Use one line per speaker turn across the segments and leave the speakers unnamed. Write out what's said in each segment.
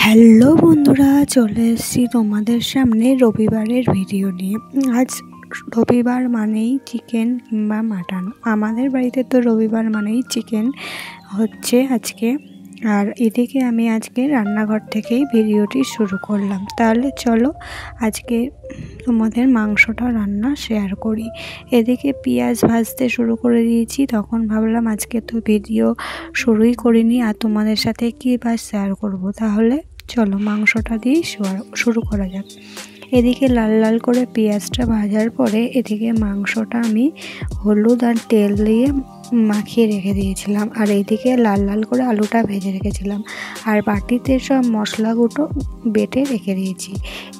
Hello বন্ধুরা, চলে এসেছি তোমাদের সামনে রবিবারের ভিডিও নিয়ে। আজ রবিবার মানেই চিকেন কিংবা মাটন। আমাদের বাড়িতে তো রবিবার মানেই চিকেন হচ্ছে আজকে। আর এদিকে আমি আজকে রান্নাঘর থেকেই ভিডিওটি শুরু করলাম। তাহলে চলো আজকে তোমাদের মাংসটা রান্না শেয়ার করি। এদিকে পেঁয়াজ ভাজতে শুরু করে দিয়েছি, তখন ভাবলাম আজকে তো ভিডিও শুরুই করিনি, আর তোমাদের সাথে কী বা শেয়ার করব। তাহলে চলো মাংসটা দিয়েই শুরু করা যাক। এদিকে লাল লাল করে পেঁয়াজটা ভাজার পরে এদিকে মাংসটা আমি হলুদ আর তেল দিয়ে মাখিয়ে রেখে দিয়েছিলাম, আর এইদিকে লাল লাল করে আলুটা ভেজে রেখেছিলাম, আর বাটিতে সব মশলাগুলো বেটে রেখে দিয়েছি।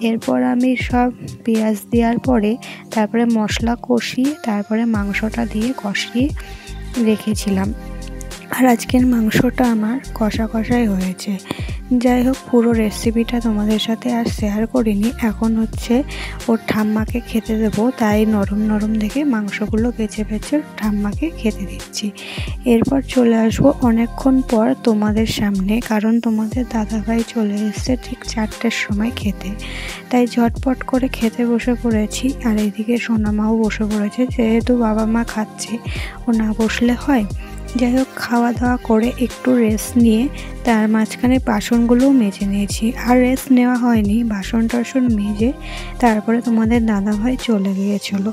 এরপর আমি সব পেঁয়াজ দেওয়ার পরে তারপরে মশলা কষিয়ে তারপরে মাংসটা দিয়ে কষিয়ে রেখেছিলাম। আর আজকের মাংসটা আমার কষা কষাই হয়েছে। যাই হোক, পুরো রেসিপিটা তোমাদের সাথে আর শেয়ার করিনি। এখন হচ্ছে ওর ঠাম্মাকে খেতে দেবো, তাই নরম নরম দেখে মাংসগুলো বেছে বেছে ঠাম্মাকে খেতে দিচ্ছি। এরপর চলে আসবো অনেকক্ষণ পর তোমাদের সামনে, কারণ তোমাদের দাদাভাই চলে এসছে ঠিক 4টের সময় খেতে, তাই ঝটপট করে খেতে বসে পড়েছি। আর এদিকে সোনামাও বসে পড়েছে, যেহেতু বাবা মা খাচ্ছে, ও না বসলে হয়। যাই হোক, খাওয়া দাওয়া করে একটু রেস্ট নিয়ে তার মাঝখানে বাসনগুলোও মেজে নিয়েছি। আর রেস্ট নেওয়া হয়নি, বাসন টাসন মেজে তারপরে তোমাদের দাদাভাই চলে গিয়েছিল।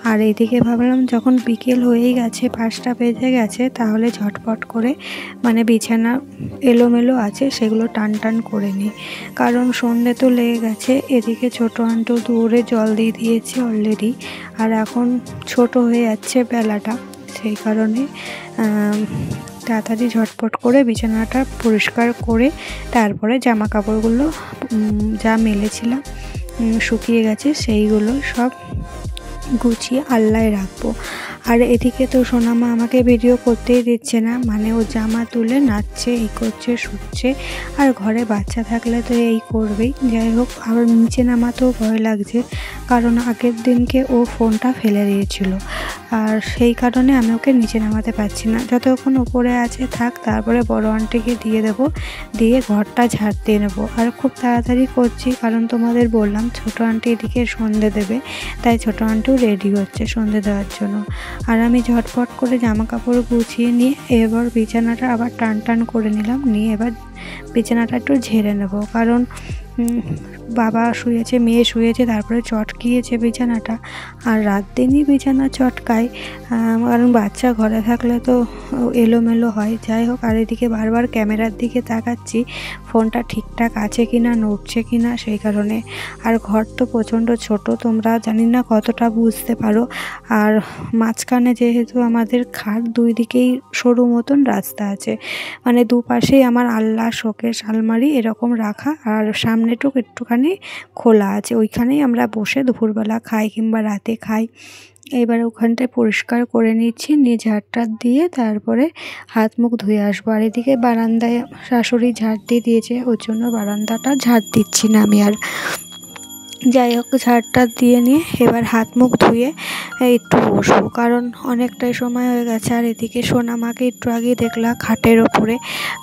আর এইদিকে ভাবলাম যখন বিকেল হয়েই গেছে, 5টা বেজে গেছে, তাহলে ঝটপট করে বিছানা এলোমেলো আছে সেগুলো টান টান করে নিই, কারণ সন্ধে তো লেগে গেছে। এদিকে ছোটো আন্টু দূরে জল দিয়ে দিয়েছে অলরেডি, আর এখন ছোট হয়ে যাচ্ছে বেলাটা, সেই কারণে তাড়াতাড়ি ঝটপট করে বিছানাটা পরিষ্কার করে তারপরে জামা কাপড়গুলো যা মেলেছিলাম শুকিয়ে গেছে সেইগুলো সব গুছিয়ে আল্লায় রাখবো। আর এদিকে তো সোনামা আমাকে ভিডিও করতেই দিচ্ছে না, ও জামা তুলে নাচছে, এই করছে, শুচ্ছে। আর ঘরে বাচ্চা থাকলে তো এই করবেই। যাই হোক, আবার নিচে নামাতেও ভয় লাগছে, কারণ আগের দিনকে ও ফোনটা ফেলে দিয়েছিল, আর সেই কারণে আমি ওকে নিচে নামাতে পারছি না। যতক্ষণ উপরে আছে থাক, তারপরে বড় আন্টিকে দিয়ে দেবো, দিয়ে ঘরটা ঝাড় দিয়ে নেবো। আর খুব তাড়াতাড়ি করছি, কারণ তোমাদের বললাম ছোটো আন্টি এদিকে সন্ধে দেবে, তাই ছোটো আন্টিও রেডি হচ্ছে সন্ধে দেওয়ার জন্য। আর আমি ঝটপট করে জামা কাপড় গুছিয়ে নিয়ে এবার বিছানাটা আবার টান টান করে নিলাম, নিয়ে এবার বিছানাটা একটু ঝেড়ে নেব, কারণ বাবা শুয়েছে, মেয়ে শুয়েছে, তারপরে চটকিয়েছে বিছানাটা। আর রাত দিনই বিছানা চটকায়, কারণ বাচ্চা ঘরে থাকলে তো এলোমেলো হয়। যাই হোক, আর এদিকে বারবার ক্যামেরার দিকে তাকাচ্ছি ফোনটা ঠিকঠাক আছে কিনা, নড়ছে কিনা, সেই কারণে। আর ঘর তো প্রচণ্ড ছোট, তোমরা জানি না কতটা বুঝতে পারো। আর মাঝখানে যেহেতু আমাদের খাট, দুই দিকেই সরু মতন রাস্তা আছে, দুপাশেই আমার আলনা, শোকেস, আলমারি এরকম রাখা, আর সামনেটুকু একটুখানি খোলা আছে, ওইখানেই আমরা বসে দুপুরবেলা খাই কিংবা রাতে খাই। এবার ওখানটায় পরিষ্কার করে নিচ্ছি, নিয়ে ঝাড়টা দিয়ে তারপরে হাত মুখ ধুয়ে আসবো। আর এদিকে বারান্দায় শাশুড়ি ঝাড় দিয়ে দিয়েছে, ওর জন্য বারান্দাটা ঝাড় দিচ্ছি না আমি আর। যাই হোক, ঝাড়টা দিয়ে নিয়ে এবার হাত মুখ ধুয়ে একটু বসবো, কারণ অনেকটাই সময় হয়ে গেছে। আর এদিকে সোনামাকে একটু আগে দেখলাম খাটের ওপরে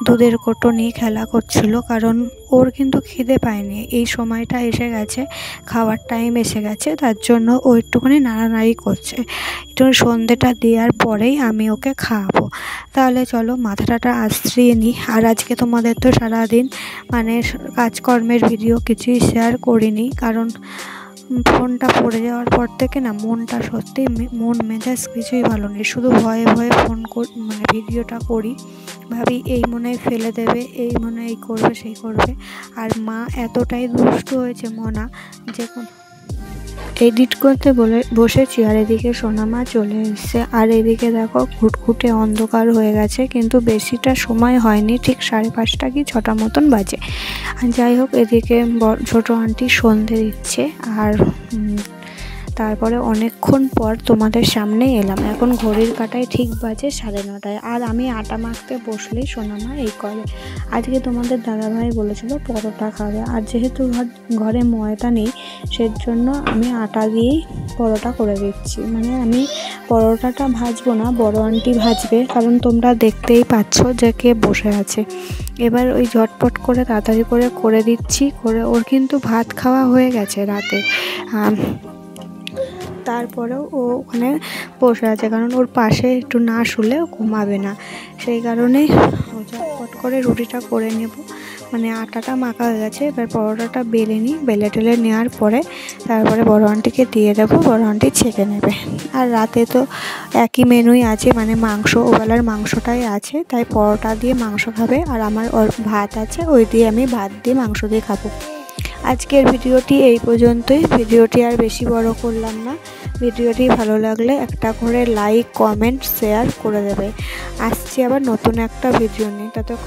দুধের কোটো নিয়ে খেলা করছিল, কারণ ওর কিন্তু খিদে পায়নি, এই সময়টা এসে গেছে, খাওয়ার টাইম এসে গেছে, তার জন্য ও একটুখানি নাড়ানাড়ি করছে। একটু সন্ধেটা দেওয়ার পরেই আমি ওকে খাওয়াবো। তাহলে চলো মাথাটা আশ্রিয়ে নিই। আর আজকে তোমাদের তো সারাদিন কাজকর্মের ভিডিও কিছুই শেয়ার করিনি, কারণ ফোনটা পড়ে যাওয়ার পর থেকে না মনটা সত্যি, মন মেজাজ কিছুই ভালো নেই। শুধু ভয়ে ভয়ে ভিডিওটা করি, ভাবি এই মনে ফেলে দেবে, এই মনে এই করবে, সেই করবে। আর মা এতটাই দুষ্ট হয়েছে মনা, যে এডিট করতে বসেছি, আর এদিকে সোনামা চলে এসছে। আর এদিকে দেখো ঘুটঘুটে অন্ধকার হয়ে গেছে, কিন্তু বেশিটা সময় হয়নি, ঠিক 5:30 কি 6টা মতন বাজে। আর যাই হোক, এদিকে ছোটো আন্টি সন্ধে দিচ্ছে, আর তারপরে অনেকক্ষণ পর তোমাদের সামনে এলাম। এখন ঘড়ির কাঁটায় ঠিক বাজে 9:30। আর আমি আটা মাখতে বসলেই সোনামা এই করে। আজকে তোমাদের দাদাভাই বলেছিল পরোটা খাবে, আর যেহেতু ঘরে ময়দা নেই, সেজন্য আমি আটা দিয়েই পরোটা করে দিচ্ছি। আমি পরোটাটা ভাজবো না, বড় আন্টি ভাজবে, কারণ তোমরা দেখতেই পাচ্ছ যে কে বসে আছে। এবার ওই ঝটপট করে তাড়াতাড়ি করে দিচ্ছি, করে ওর কিন্তু ভাত খাওয়া হয়ে গেছে রাতে, তারপরেও ও ওখানে বসে আছে, কারণ ওর পাশে একটু না শুলে ঘুমাবে না। সেই কারণেই ঝটপট করে রুটিটা করে নেব। মানে আটাটা মাখা হয়ে গেছে, এবার পরোটাটা বেলে নিই, বেলে টেলে নেওয়ার পরে তারপরে বড় আন্টিকে দিয়ে দেবো, বড় আন্টি ছেঁকে নেবে। আর রাতে তো একই মেনুই আছে, মানে মাংস, ওবেলার মাংসটাই আছে, তাই পরোটা দিয়ে মাংস খাবে, আর আমার ভাত আছে, ওই দিয়ে আমি ভাত দিয়ে মাংস দিয়ে খাবো। আজকের ভিডিওটি এই পর্যন্তই। ভিডিওটি আর বেশি বড় করলাম না। ভিডিওটি ভালো লাগলে একটা করে লাইক, কমেন্ট, শেয়ার করে দেবে। আসছি আবার নতুন একটা ভিডিও নিয়ে। ততক্ষণ